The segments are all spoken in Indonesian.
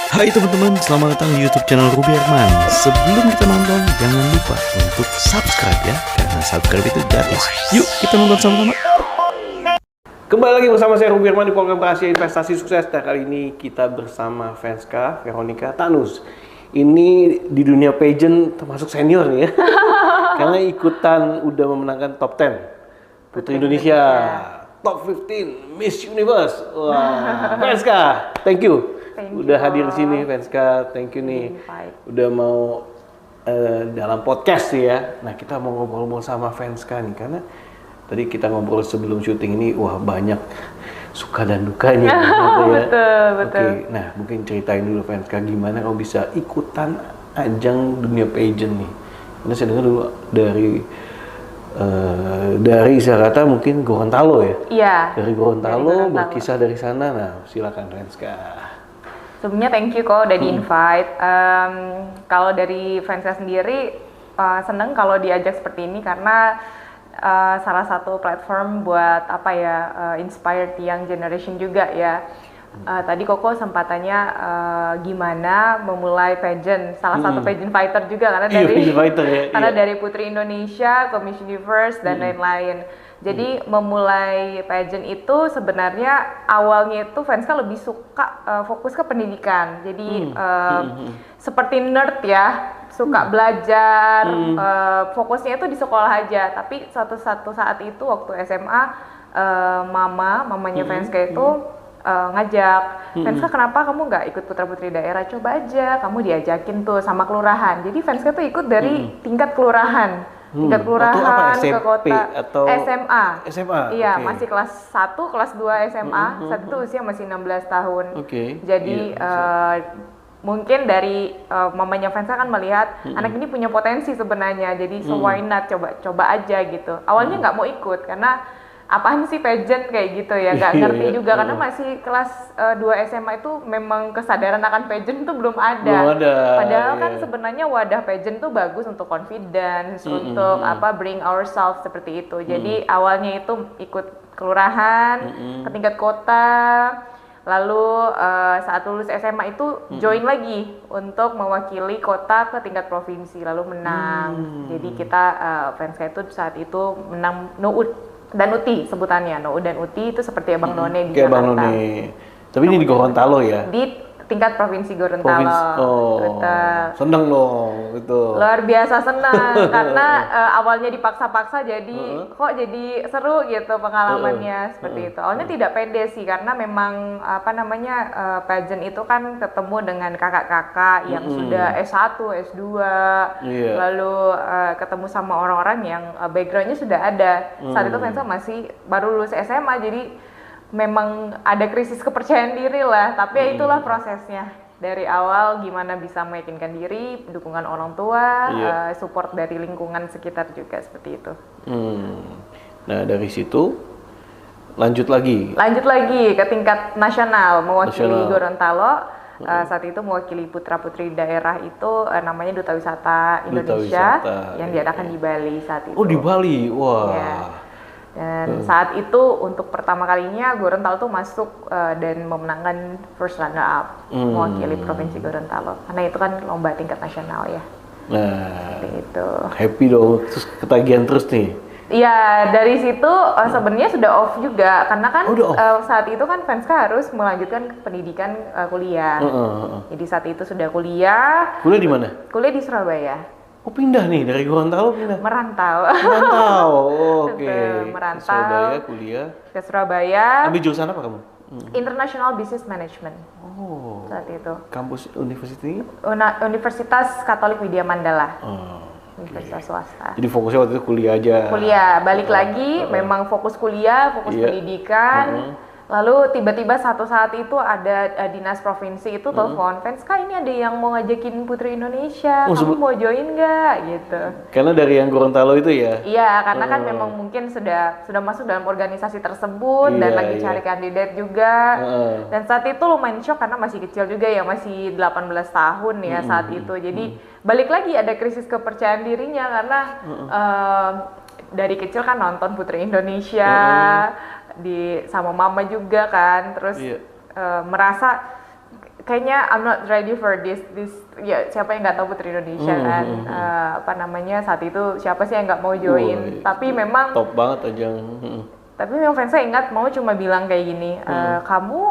Hai teman-teman, selamat datang di YouTube channel Ruby Herman. Sebelum kita nonton, jangan lupa untuk subscribe ya, karena subscribe itu gratis. Yuk kita nonton sama-sama. Kembali lagi bersama saya Ruby Herman di program Rahasia Investasi Sukses. Dan kali ini kita bersama Venska Veronica Tanus. Ini di dunia pageant termasuk senior nih ya. Karena ikutan udah memenangkan top 10 Putri Indonesia, top 15 Miss Universe. Wah, Venska, thank you. Udah hadir di sini Venska, thank you nih. Udah mau dalam podcast sih ya. Nah, kita mau ngobrol-ngobrol sama Venska nih karena tadi kita ngobrol sebelum syuting ini, wah banyak suka dan dukanya gitu ya. Betul. Oke, nah mungkin ceritain dulu Venska gimana kalau bisa ikutan ajang dunia pageant nih. Karena saya dengar dulu dari saya kata mungkin Gorontalo ya. Iya. Dari Gorontalo berkisah dari sana. Nah, silakan Venska. Sebelumnya thank you kok udah di-invite. Kalau dari Venska sendiri seneng kalau diajak seperti ini karena salah satu platform buat inspired young generation juga ya. Tadi Koko sempat tanya gimana memulai pageant, salah satu pageant fighter juga karena dari Putri Indonesia, Miss Universe dan lain-lain. Jadi memulai pageant itu sebenarnya awalnya itu Venska lebih suka fokus ke pendidikan. Jadi seperti nerd ya, suka belajar, fokusnya itu di sekolah aja. Tapi suatu saat itu waktu SMA, mamanya Venska itu ngajak, Venska kenapa kamu nggak ikut putra-putri daerah, coba aja, kamu diajakin tuh sama kelurahan. Jadi Venska tuh ikut dari tingkat kelurahan. Tingkat kelurahan ke kota atau SMA. Iya, okay. Masih kelas 1, kelas 2 SMA. Saat itu usia masih 16 tahun. Jadi mungkin dari mamanya Venska kan melihat anak ini punya potensi sebenarnya. Jadi so why not, coba aja gitu. Awalnya nggak mau ikut karena apaan sih pageant kayak gitu ya, nggak ngerti juga karena masih kelas 2 SMA itu memang kesadaran akan pageant itu belum ada. Padahal kan sebenarnya wadah pageant tuh bagus untuk confidence, untuk bring ourselves seperti itu. Jadi awalnya itu ikut kelurahan, ke tingkat kota, lalu saat lulus SMA itu join lagi untuk mewakili kota ke tingkat provinsi, lalu menang. Jadi kita Venska itu saat itu menang NUUD dan UTI sebutannya, NUUD dan UTI itu seperti Abang None di Jakarta. Abang None. Tapi ini di Gorontalo ya? Di tingkat provinsi Gorontalo. Seneng dong itu. Luar biasa senang karena awalnya dipaksa-paksa jadi kok jadi seru gitu pengalamannya seperti itu. Awalnya tidak pede sih karena memang pageant itu kan ketemu dengan kakak-kakak yang sudah S1, S2, lalu ketemu sama orang-orang yang backgroundnya sudah ada. Saat itu Venska masih baru lulus SMA, jadi memang ada krisis kepercayaan diri lah, tapi ya itulah prosesnya. Dari awal gimana bisa meyakinkan diri, dukungan orang tua, support dari lingkungan sekitar juga seperti itu. Nah dari situ lanjut lagi ke tingkat nasional, mewakili Gorontalo. Saat itu mewakili putra-putri daerah itu namanya Duta Wisata Indonesia yang diadakan di Bali saat itu. Oh di Bali, wah. Ya. Dan saat itu untuk pertama kalinya Gorontalo tuh masuk dan memenangkan first runner up mewakili provinsi Gorontalo. Karena itu kan lomba tingkat nasional ya. Nah, seperti itu. Happy dong, terus ketagihan terus nih. Iya, dari situ sebenarnya sudah off juga karena kan saat itu kan Venska harus melanjutkan pendidikan kuliah. Jadi saat itu sudah kuliah. Kuliah di mana? Kuliah di Surabaya. Oh pindah nih dari Gorontalo pindah. Merantau. Oke. Merantau. Surabaya kuliah. Ke Surabaya. Ambil jurusan apa kamu? International Business Management. Saat itu. Kampus university? Universitas Katolik Widya Mandala. Universitas swasta. Jadi fokusnya waktu itu kuliah aja. Kuliah, balik lagi memang fokus kuliah, fokus pendidikan. Lalu tiba-tiba satu saat itu ada dinas provinsi itu telepon, Venska ini ada yang mau ngajakin Putri Indonesia, kamu mau join nggak? Gitu. Karena dari yang Gorontalo itu ya? Iya, karena kan memang mungkin sudah masuk dalam organisasi tersebut dan lagi cari kandidat juga. Dan saat itu lumayan shock karena masih kecil juga ya, masih 18 tahun ya saat itu. Jadi balik lagi ada krisis kepercayaan dirinya karena dari kecil kan nonton Putri Indonesia. Sama mama juga kan, terus merasa kayaknya I'm not ready for this ya siapa yang nggak tahu Putri Indonesia kan apa namanya saat itu siapa sih yang nggak mau join tapi memang top banget aja. Tapi memang fansnya ingat mau cuma bilang kayak gini kamu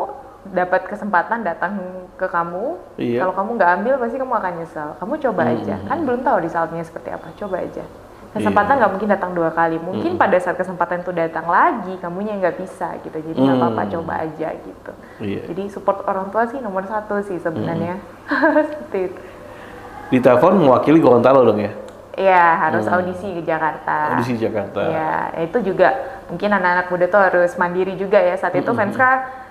dapat kesempatan datang ke kamu kalau kamu nggak ambil pasti kamu akan nyesel kamu coba aja kan belum tahu resultnya seperti apa coba aja kesempatan nggak mungkin datang 2 kali mungkin pada saat kesempatan itu datang lagi kamunya nggak bisa gitu jadi nggak apa-apa coba aja gitu jadi support orang tua sih nomor 1 sih sebenarnya seperti itu. Di telepon mewakili Gorontalo dong ya? Iya harus audisi ke Jakarta. Audisi Jakarta. Ya itu juga mungkin anak-anak muda tuh harus mandiri juga ya saat itu Fanska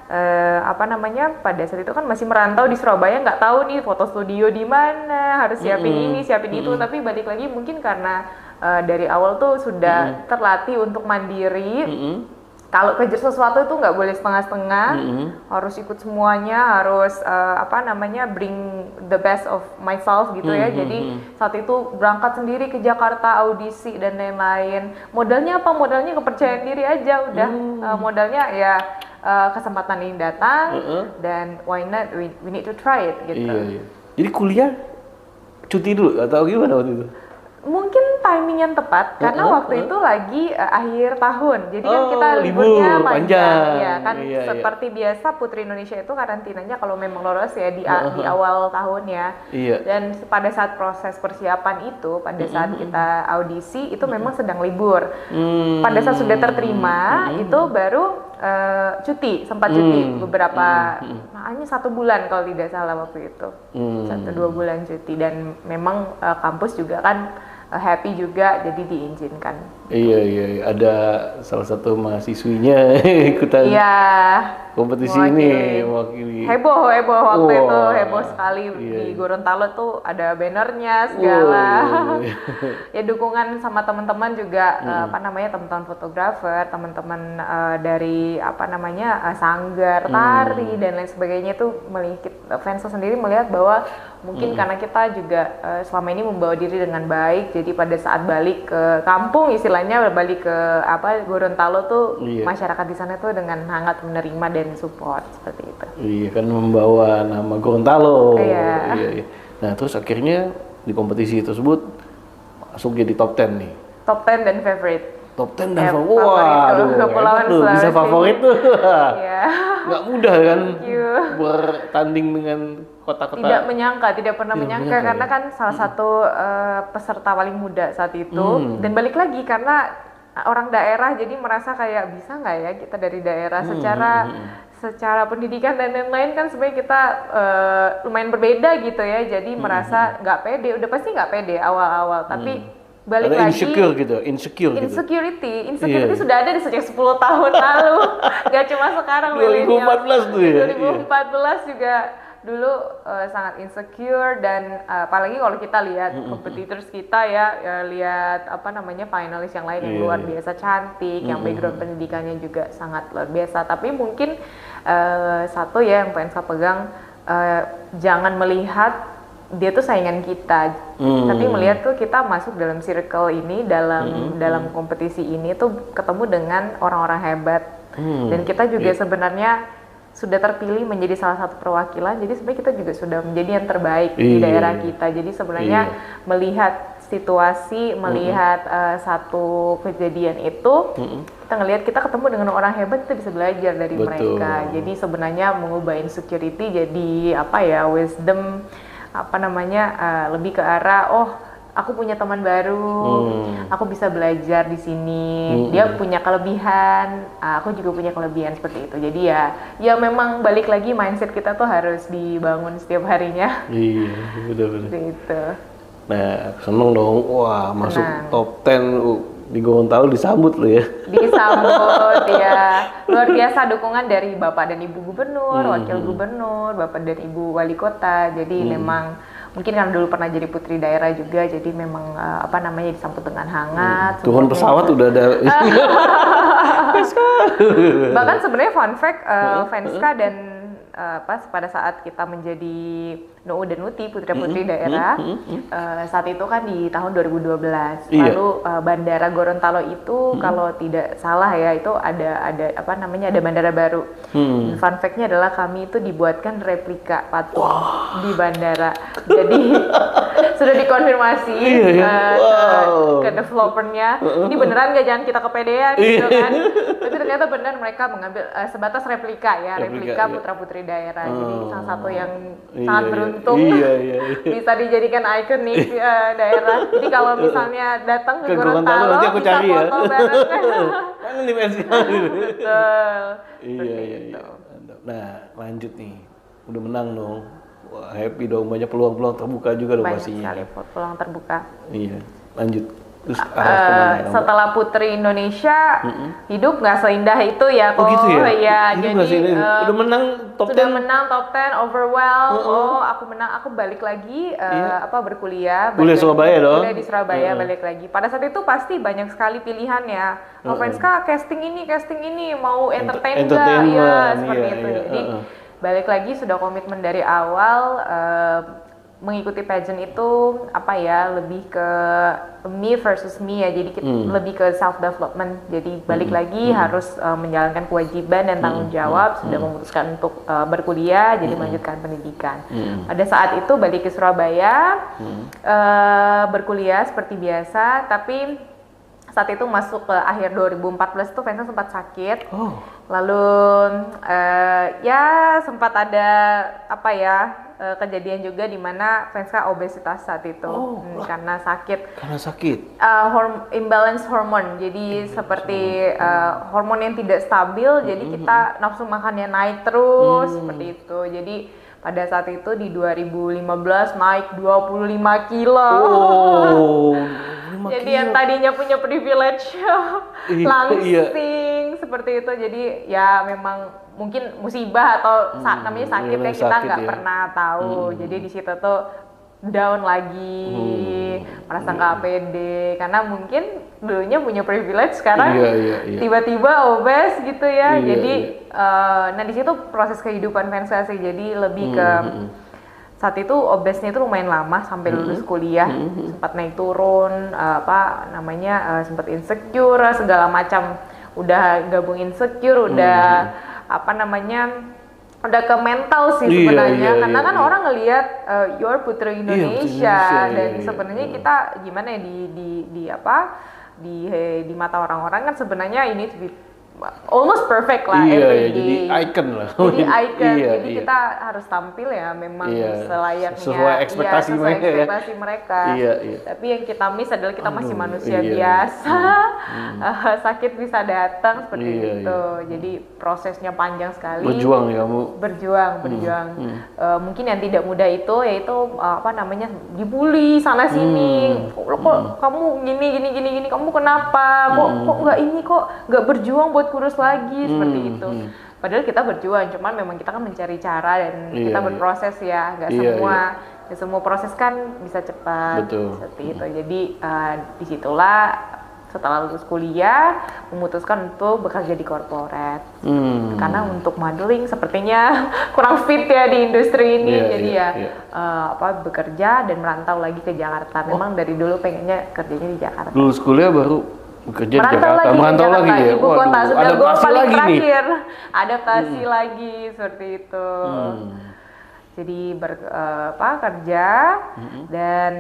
apa namanya pada saat itu kan masih merantau di Surabaya nggak tahu nih foto studio di mana harus siapin ini siapin itu tapi balik lagi mungkin karena dari awal tuh sudah terlatih untuk mandiri kalau kejar sesuatu itu nggak boleh setengah-setengah harus ikut semuanya harus apa namanya bring the best of myself gitu ya jadi saat itu berangkat sendiri ke Jakarta audisi dan lain-lain modalnya apa modalnya kepercayaan diri aja udah modalnya ya kesempatan ini datang dan why not we need to try it gitu. Iya. Jadi kuliah cuti dulu atau gimana waktu itu? Mungkin timing yang tepat karena waktu itu lagi akhir tahun jadi kan kita liburnya panjang ya kan seperti biasa Putri Indonesia itu karantinanya kalau memang lolos ya di awal tahun ya dan pada saat proses persiapan itu pada saat kita audisi itu memang sedang libur pada saat sudah terterima itu baru cuti sempat cuti beberapa hanya 1 bulan kalau tidak salah waktu itu 1-2 bulan cuti dan memang kampus juga kan happy juga jadi diizinkan. Iya ada salah satu mahasiswinya ikutan kompetisi ini mewakili. Heboh waktu itu heboh sekali di Gorontalo tuh ada bannernya segala. Ya dukungan sama teman-teman juga apa namanya teman-teman fotografer, teman-teman dari apa namanya sanggar, tari dan lain sebagainya tuh melihat fans sendiri melihat bahwa mungkin karena kita juga selama ini membawa diri dengan baik jadi pada saat balik ke kampung istilahnya balik ke apa Gorontalo tuh masyarakat di sana tuh dengan hangat menerima dan support seperti itu. Iya kan membawa nama Gorontalo. Iya. Nah terus akhirnya di kompetisi tersebut masuk jadi top 10 nih. Top 10 dan favorite. Top 10 dan favorit. Wah, aduh, bisa favorit tuh. Nggak mudah kan bertanding dengan kota-kota. Tidak pernah menyangka karena kan salah satu peserta paling muda saat itu dan balik lagi karena orang daerah jadi merasa kayak bisa nggak ya kita dari daerah secara pendidikan dan lain-lain kan sebenarnya kita lumayan berbeda gitu ya jadi merasa nggak pede udah pasti nggak pede awal-awal tapi balik lagi insecurity sudah ada di sejak 10 tahun lalu nggak cuma sekarang 2014 tuh ya 2014 juga dulu sangat insecure dan apalagi kalau kita lihat competitors kita ya lihat apa namanya finalis yang lain yang luar biasa cantik yang background pendidikannya juga sangat luar biasa tapi mungkin satu ya yang pengen saya pegang jangan melihat dia tuh saingan kita, tapi melihat tuh kita masuk dalam circle ini, dalam kompetisi ini tuh ketemu dengan orang-orang hebat, dan kita juga sebenarnya sudah terpilih menjadi salah satu perwakilan, jadi sebenarnya kita juga sudah menjadi yang terbaik di daerah kita, jadi sebenarnya melihat situasi, melihat satu kejadian itu, kita ngelihat kita ketemu dengan orang hebat, kita bisa belajar dari mereka, jadi sebenarnya mengubah insecurity jadi apa ya wisdom. Apa namanya lebih ke arah aku punya teman baru, aku bisa belajar di sini, dia punya kelebihan, aku juga punya kelebihan seperti itu. Jadi ya memang balik lagi mindset kita tuh harus dibangun setiap harinya. Iya, benar-benar. Gitu. Nah, seneng dong, wah masuk top 10 di Gorontalo disambut loh ya. Disambut ya, luar biasa dukungan dari Bapak dan Ibu Gubernur, Wakil Gubernur, Bapak dan Ibu Wali Kota. Jadi memang mungkin karena dulu pernah jadi putri daerah juga, jadi memang apa namanya disambut dengan hangat. Turun pesawat udah ada. Bahkan sebenarnya fun fact, Fanska dan pas pada saat kita menjadi Nuu dan Nuti putra-putri daerah, saat itu kan di tahun 2012. Iya. Lalu Bandara Gorontalo itu kalau tidak salah ya itu ada apa namanya ada bandara baru. Dan fun fact-nya adalah kami itu dibuatkan replika patung di bandara. Jadi sudah dikonfirmasi ke developernya, ini beneran nggak, jangan kita kepedean gitu kan. Tapi ternyata benar mereka mengambil sebatas replika ya, replika putra-putri daerah. Jadi salah satu yang sangat beruntung bisa dijadikan ikonik daerah. Jadi kalau misalnya datang ke Gorontalo nanti aku bisa cari foto bareng. Kan di Pensil. Betul. Iya. Nah, lanjut nih. Udah menang dong. Wah, happy dong, banyak peluang-peluang terbuka juga dong Banyak pastinya. sekali peluang terbuka. Iya, lanjut. Terus kemana? Setelah Putri Indonesia hidup nggak seindah itu ya kok. Oh gitu ya? Iya, Hidup jadi nggak seindah. Udah menang top 10. sudah menang top 10, overwhelmed. Aku menang, aku balik lagi berkuliah. Kuliah Surabaya dong? Kuliah di Surabaya, balik lagi. Pada saat itu pasti banyak sekali pilihan ya. Friends-Kak, casting ini, mau entertain nggak? Ya, seperti itu. Jadi balik lagi sudah komitmen dari awal. Mengikuti pageant itu lebih ke me versus me ya, jadi lebih ke self development. Jadi balik lagi harus menjalankan kewajiban dan tanggung jawab. Sudah memutuskan untuk berkuliah, jadi melanjutkan pendidikan. Pada saat itu balik ke Surabaya, berkuliah seperti biasa, tapi saat itu masuk ke akhir 2014 tuh Vanessa sempat sakit. Lalu sempat ada kejadian juga di mana Vanessa obesitas saat itu karena sakit. Imbalance hormon. Jadi seperti hormon yang tidak stabil, jadi kita nafsu makannya naik terus seperti itu. Jadi pada saat itu di 2015 naik 25 kilo. Jadi yang tadinya punya privilege langsing seperti itu. Jadi ya memang mungkin musibah atau namanya sakit ya, kita nggak pernah tahu. Jadi di situ tuh down lagi, merasa nggak pede karena mungkin dulunya punya privilege, sekarang tiba-tiba obes gitu ya. Jadi nah di situ proses kehidupan Vanessa sih, jadi lebih ke saat itu obesnya itu lumayan lama sampai lulus kuliah, sempat naik turun, sempat insecure segala macam, udah gabung insecure, udah udah ke mental sih sebenarnya, karena kan orang ngelihat you're Putri Indonesia, dan sebenarnya kita gimana ya di mata orang-orang kan sebenarnya ini almost perfect lah, jadi icon lah. Jadi icon, jadi kita harus tampil ya memang selayaknya, sesuai ekspektasi mereka. Tapi yang kita miss adalah kita masih manusia biasa, sakit bisa datang seperti itu. Jadi prosesnya panjang sekali. Berjuang ya kamu. Berjuang. Mungkin yang tidak mudah itu yaitu dibully sana sini. Kok kamu gini, kamu kenapa? Kok nggak berjuang buat kurus lagi seperti itu. Padahal kita berjuang, cuman memang kita kan mencari cara dan kita berproses ya, nggak semua proses kan bisa cepat. Seperti itu. Jadi disitulah setelah lulus kuliah memutuskan untuk bekerja di corporate. Karena untuk modeling sepertinya kurang fit ya di industri ini. Bekerja dan merantau lagi ke Jakarta. Memang dari dulu pengennya kerjanya di Jakarta. Lulus kuliah baru bekerja merantau lagi di ibu kota. Sudah gue paling terakhir adaptasi nih. lagi seperti itu. Jadi kerja dan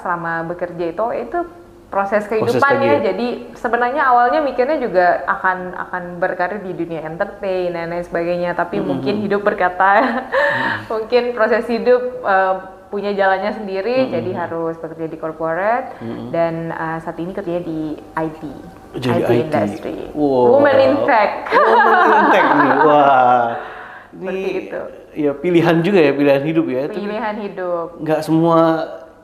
selama bekerja itu proses kehidupannya. Jadi sebenarnya awalnya mikirnya juga akan berkarir di dunia entertain dan lain sebagainya, tapi mungkin hidup berkata mungkin proses hidup punya jalannya sendiri, jadi harus bekerja di corporate dan saat ini kerjanya di IT industry. Women in tech. Women in tech nih, wah. Seperti itu. Ya pilihan juga ya, pilihan hidup ya. Pilihan hidup. Nggak semua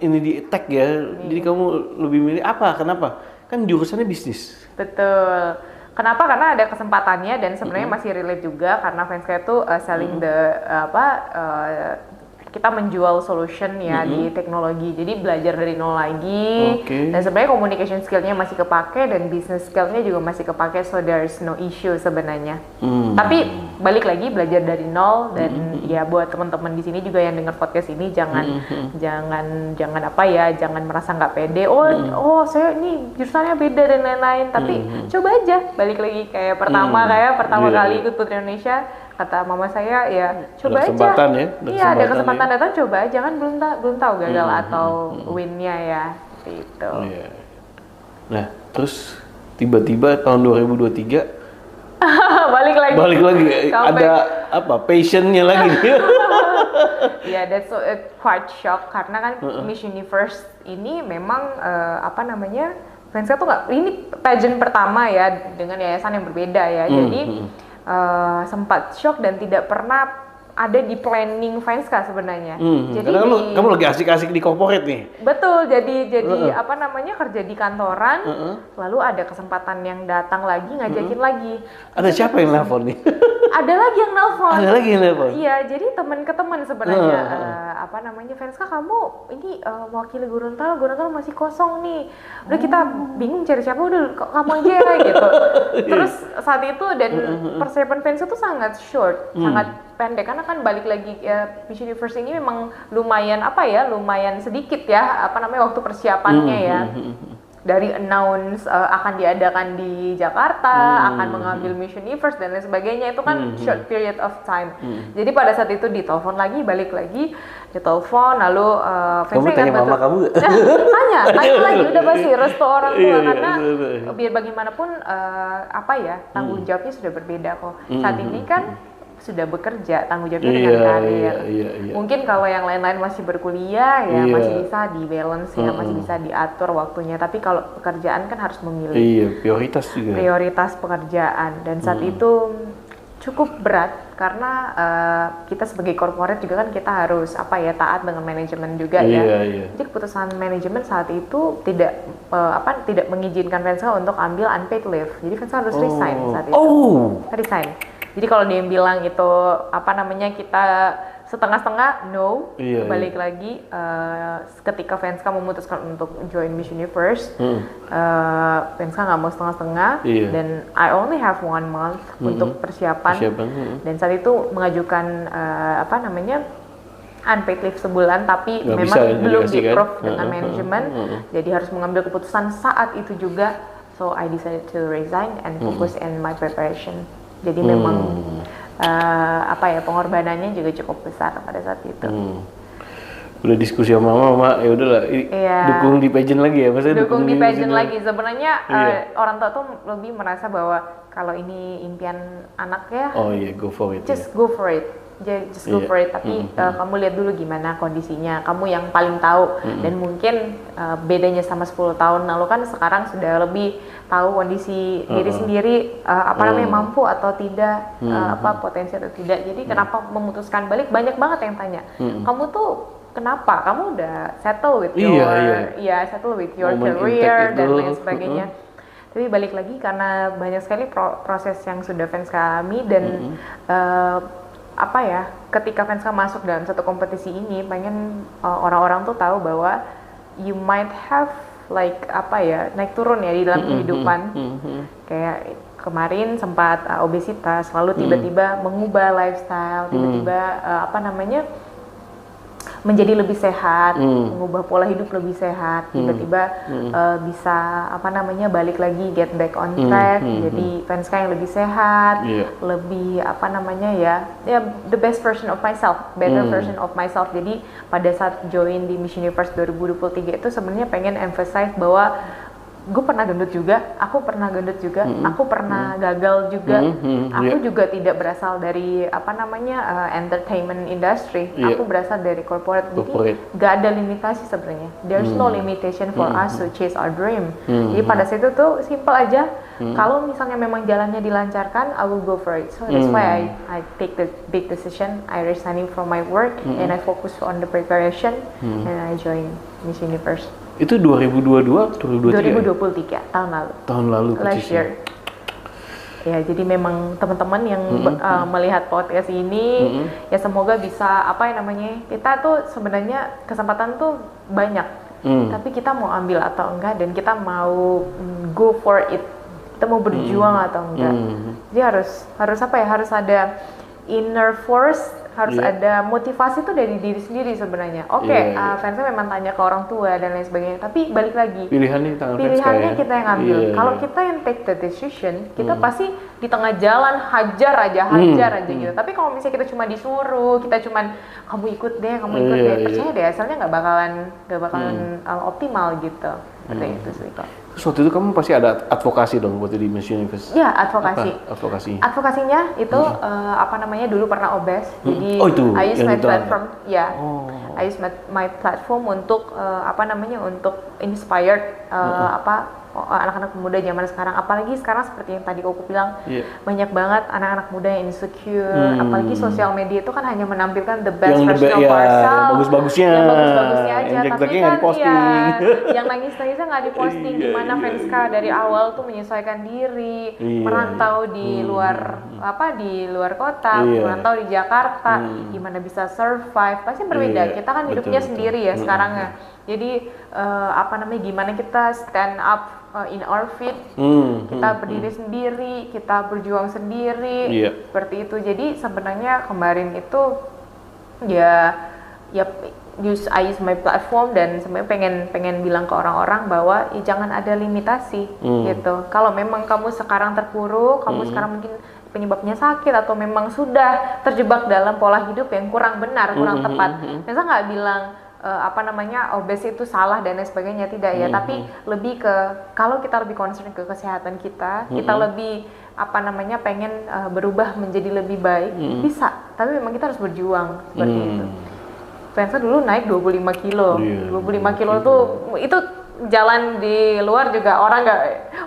ini di tech ya, jadi kamu lebih milih apa? Kenapa? Kan jurusannya bisnis. Betul. Kenapa? Karena ada kesempatannya dan sebenarnya masih relate juga karena Vanessa itu selling kita menjual solution ya di teknologi. Jadi belajar dari nol lagi. Oke. Dan sebenarnya communication skill-nya masih kepake dan business skill-nya juga masih kepake, so there's no issue sebenarnya. Tapi balik lagi belajar dari nol dan ya buat teman-teman di sini juga yang dengar podcast ini jangan jangan merasa nggak pede. Oh saya ini jurusannya beda dan lain-lain. Tapi coba aja balik lagi kayak pertama kali ikut Putri Indonesia. Kata mama saya ya coba aja. Iya ada kesempatan datang coba aja kan belum tahu gagal atau win-nya ya gitu. Nah terus tiba-tiba tahun 2023 balik lagi ada apa passionnya lagi. Ya that's quite shock karena kan Miss Universe ini memang Venska tuh nggak, ini pageant pertama ya dengan yayasan yang berbeda ya, jadi sempat shock dan tidak pernah ada di planning Venska sebenarnya. Jadi karena kamu lagi asik-asik di corporate nih. Betul, jadi kerja di kantoran, lalu ada kesempatan yang datang lagi ngajakin lagi. Ada siapa yang nelfon nih? Ada lagi yang nelfon. Iya, jadi teman ke teman sebenarnya. Venska kamu ini mewakili Gorontalo masih kosong nih. Udah kita bingung cari siapa, udah kamu aja gitu. Terus saat itu dan persiapan Venska tuh sangat short, sangat pendek karena kan balik lagi ya Miss Universe ini memang lumayan sedikit ya waktu persiapannya ya. Dari announce akan diadakan di Jakarta, akan mengambil Miss Universe dan lain sebagainya itu kan short period of time. Jadi pada saat itu ditelepon lagi, balik lagi ditelepon, lalu kamu tanya mama kamu gak? tanya lagi udah pasti restu orang tua karena biar bagaimanapun tanggung jawabnya sudah berbeda kok. Saat ini kan sudah bekerja, tanggung jawabnya dengan karir. Mungkin kalau yang lain-lain masih berkuliah ya masih bisa di balance ya, masih bisa diatur waktunya. Tapi kalau pekerjaan kan harus memilih. Prioritas pekerjaan dan saat itu cukup berat karena kita sebagai corporate juga kan kita harus taat dengan manajemen juga ya. Jadi keputusan manajemen saat itu tidak mengizinkan Venska untuk ambil unpaid leave. Jadi Venska harus resign saat itu. Resign. Jadi kalau dia bilang itu kita setengah-setengah, no. Balik lagi ketika Venska memutuskan untuk join Miss Universe, Venska nggak mau setengah-setengah dan I only have 1 month untuk persiapan. Dan saat itu mengajukan unpaid leave sebulan tapi memang belum di-approve dengan manajemen. Jadi harus mengambil keputusan saat itu juga. So I decided to resign and focus in my preparation. Jadi memang pengorbanannya juga cukup besar pada saat itu. Udah diskusi sama mama, ya udahlah, dukung di pageant lagi ya, maksudnya dukung di pageant lagi. Sebenarnya orang tua tuh lebih merasa bahwa kalau ini impian anak ya, go for it. Just go for it. Tapi kamu lihat dulu gimana kondisinya, kamu yang paling tahu. Dan mungkin bedanya sama 10 tahun lalu kan sekarang sudah lebih tahu kondisi diri sendiri, mampu atau tidak, potensi atau tidak. Jadi kenapa memutuskan balik, banyak banget yang tanya, kamu tuh kenapa? Kamu udah settle with your career dan lain sebagainya. Tapi balik lagi karena banyak sekali proses yang sudah Venska alami dan ketika Venska masuk dalam satu kompetisi ini, pengen orang-orang tuh tahu bahwa you might have naik turun ya di dalam kehidupan. Kayak kemarin sempat obesitas, lalu tiba-tiba mengubah lifestyle, tiba-tiba menjadi lebih sehat, mengubah pola hidup lebih sehat, tiba-tiba bisa balik lagi get back on track, jadi Venska yang lebih sehat, lebih the best version of myself, better version of myself. Jadi pada saat join di Miss Universe 2023 itu sebenarnya pengen emphasize bahwa gue pernah gendut juga, aku pernah gagal juga, aku juga tidak berasal dari entertainment industry, aku berasal dari corporate, jadi gak ada limitasi sebenarnya, there's no limitation for us to chase our dream. Jadi pada situ tuh simple aja, kalau misalnya memang jalannya dilancarkan, I will go for it. So that's why I take the big decision, I resigning from my work and I focus on the preparation and I join Miss Universe. Itu 2022 atau 2023? 2023, tahun lalu. Tahun lalu last year. Ya, jadi memang teman-teman yang melihat podcast ini, ya semoga bisa kita tuh sebenarnya kesempatan tuh banyak, tapi kita mau ambil atau enggak, dan kita mau go for it, kita mau berjuang atau enggak. Jadi harus ada inner force, harus ada motivasi tuh dari diri sendiri sebenarnya. Fansnya memang tanya ke orang tua dan lain sebagainya, tapi balik lagi Pilihannya kita yang ambil. Kalau kita yang take the decision, kita pasti di tengah jalan hajar aja gitu. Tapi kalau misalnya kita cuma disuruh, kita cuma kamu ikut deh, percaya deh hasilnya nggak bakalan optimal gitu. Seperti itu sih kok. Terus waktu itu kamu pasti ada advokasi dong buat di Miss Universe? Iya, advokasi. Apa advokasi? Advokasinya itu dulu pernah obes. Jadi I use my platform, I use my platform untuk untuk inspired anak-anak muda zaman sekarang. Apalagi sekarang seperti yang tadi aku bilang, banyak banget anak-anak muda yang insecure. Apalagi sosial media itu kan hanya menampilkan the best version of ourselves, bagus-bagusnya aja. yang Tapi nggak kan diposting. yang nangis-nangisnya nggak diposting. Gimana Venska dari awal tuh menyesuaikan diri, merantau di luar kota, merantau di Jakarta, gimana bisa survive. Pasti berbeda. Kita kan hidupnya sendiri ya sekarang ya. Jadi gimana kita stand up in our feet, kita berdiri sendiri, kita berjuang sendiri, seperti itu. Jadi sebenarnya kemarin itu I use my platform, dan sebenarnya pengen bilang ke orang-orang bahwa jangan ada limitasi gitu. Kalau memang kamu sekarang terpuruk, kamu sekarang mungkin penyebabnya sakit atau memang sudah terjebak dalam pola hidup yang kurang benar, kurang tepat. Saya nggak bilang obes itu salah dan lain sebagainya, tidak ya, tapi lebih ke kalau kita lebih concern ke kesehatan kita lebih pengen berubah menjadi lebih baik, bisa, tapi memang kita harus berjuang seperti itu. Fansnya dulu naik 25 kilo, 25 kilo tuh itu jalan di luar juga orang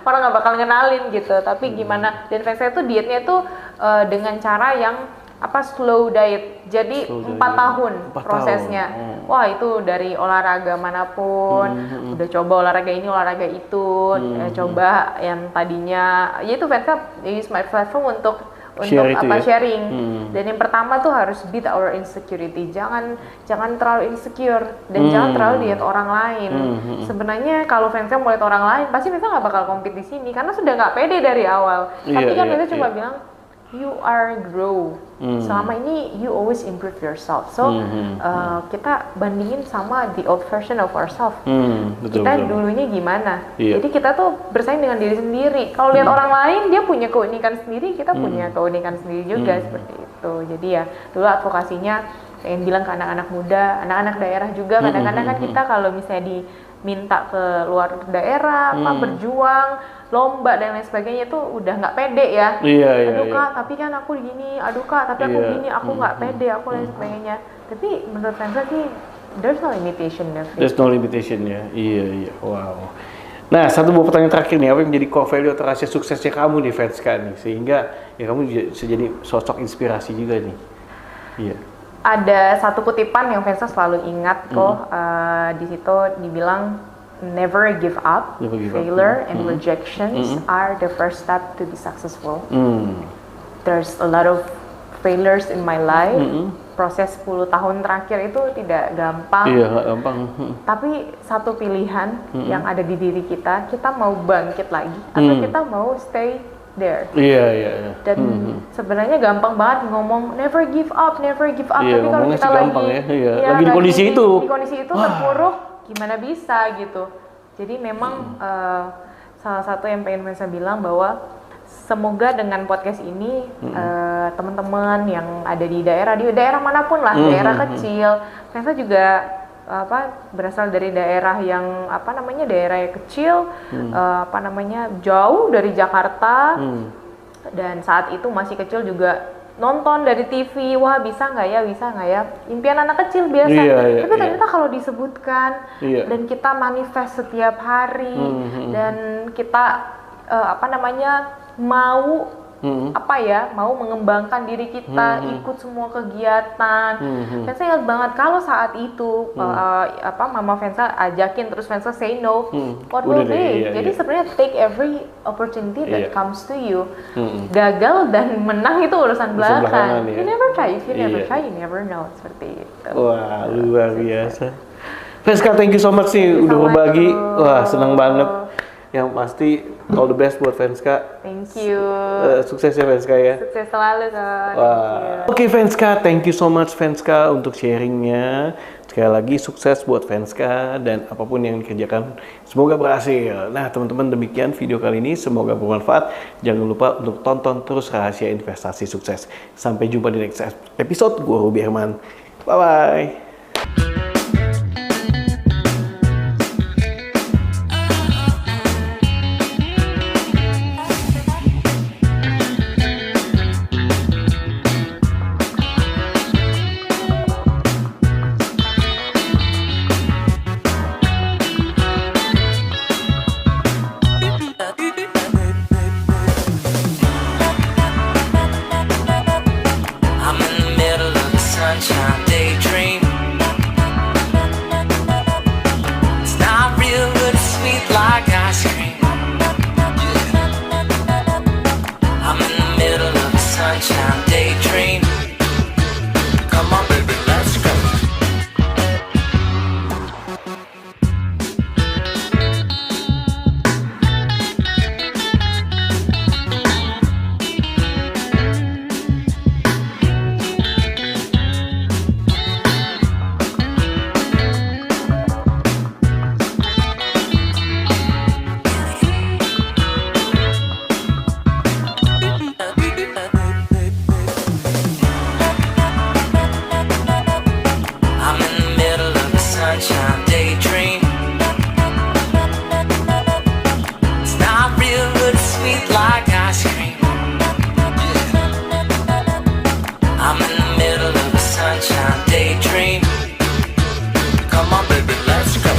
nggak bakal ngenalin gitu, tapi gimana, dan fansnya itu dietnya itu dengan cara yang slow diet, jadi 4 tahun prosesnya. Wah, itu dari olahraga manapun, udah coba olahraga ini, olahraga itu, coba yang tadinya, yaitu fansnya use my platform untuk sharing. Dan yang pertama tuh harus beat our insecurity, jangan terlalu insecure dan jangan terlalu lihat orang lain. Sebenarnya kalau fansnya mau lihat orang lain, pasti fansnya nggak bakal compete di sini karena sudah nggak pede dari awal. Tapi kan fansnya cuma bilang, you are grow. Selama ini you always improve yourself. So kita bandingin sama the old version of ourselves. Kita dulunya gimana? Jadi kita tuh bersaing dengan diri sendiri. Kalau lihat orang lain dia punya keunikan sendiri, kita punya keunikan sendiri juga, seperti itu. Jadi ya dulu advokasinya pengen bilang ke anak-anak muda, anak-anak daerah juga. Kadang-kadang kan kita kalau misalnya diminta ke luar daerah, berjuang, lomba dan lain sebagainya itu udah nggak pede ya. Aduh kak, tapi kan aku gini, aduh kak, tapi aku gini, aku nggak pede, aku lain sebagainya. Tapi menurut Vensa sih, there's no limitation ya. There's no limitation ya. Iya. Wow. Nah, satu buah pertanyaan terakhir nih, apa yang menjadi core value atau rahasia suksesnya kamu di Venska nih, sehingga ya kamu bisa jadi sosok inspirasi juga nih. Iya. Ada satu kutipan yang Vensa selalu ingat kok, di situ dibilang, never give up. Failure and rejections are the first step to be successful. There's a lot of failures in my life. Proses 10 tahun terakhir itu tidak gampang. Iya, nggak gampang. Tapi satu pilihan yang ada di diri kita mau bangkit lagi atau kita mau stay there. Iya. Dan sebenarnya gampang banget ngomong never give up. Tapi kalau kita lagi di kondisi itu terpuruk, gimana bisa gitu. Jadi memang salah satu yang pengen saya bilang bahwa semoga dengan podcast ini teman-teman yang ada di daerah manapun lah, daerah kecil, saya juga berasal dari daerah yang daerah yang kecil, jauh dari Jakarta, dan saat itu masih kecil juga nonton dari TV, wah bisa nggak ya, impian anak kecil biasa. Tapi ternyata kalau disebutkan dan kita manifest setiap hari dan kita mau apa ya, mau mengembangkan diri kita, ikut semua kegiatan. Dan saya ingat banget kalau saat itu Mama Venska ajakin terus Venska say no, what will be? Jadi sebenarnya take every opportunity that comes to you. Gagal dan menang itu urusan belakang. You never try, if you never try, you never know. Seperti itu. Wah, luar biasa. Venska, thank you so much nih udah berbagi. Wah, senang banget. Yang pasti all the best buat Venska. Thank you. Sukses ya Venska ya. Sukses selalu Kak. Oke Venska, thank you so much Venska untuk sharingnya. Sekali lagi sukses buat Venska dan apapun yang dikerjakan semoga berhasil. Nah teman-teman, demikian video kali ini, semoga bermanfaat. Jangan lupa untuk tonton terus Rahasia Investasi Sukses. Sampai jumpa di next episode. Gue Ruby Herman. Bye bye. Sunshine daydream. It's not real, but it's sweet like ice cream. I'm in the middle of a sunshine daydream. Come on, baby, let's go. Sunshine daydream. It's not real, but it's sweet like ice cream. I'm in the middle of a sunshine daydream. Come on, baby, let's go.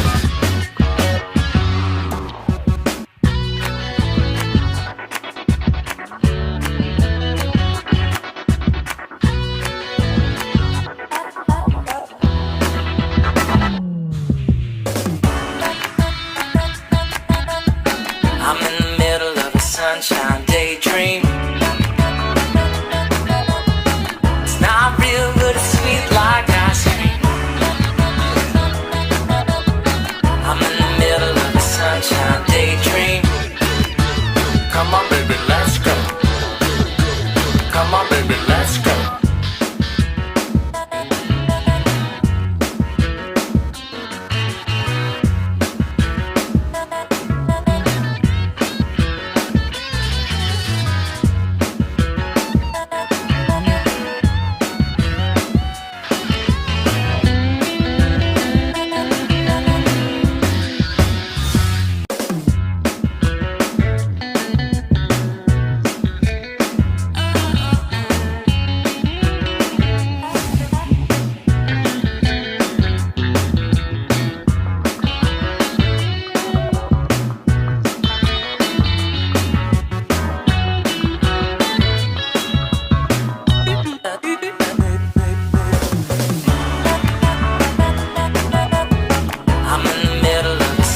I'm in the middle of a sunshine daydream. It's not real, but it's sweet like ice cream. I'm in the middle of a sunshine daydream. Come on, baby, let's go. Come on, baby, let's go.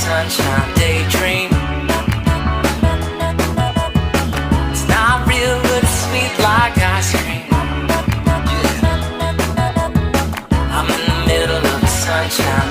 Sunshine daydream. It's not real, but it's sweet like ice cream. I'm in the middle of a sunshine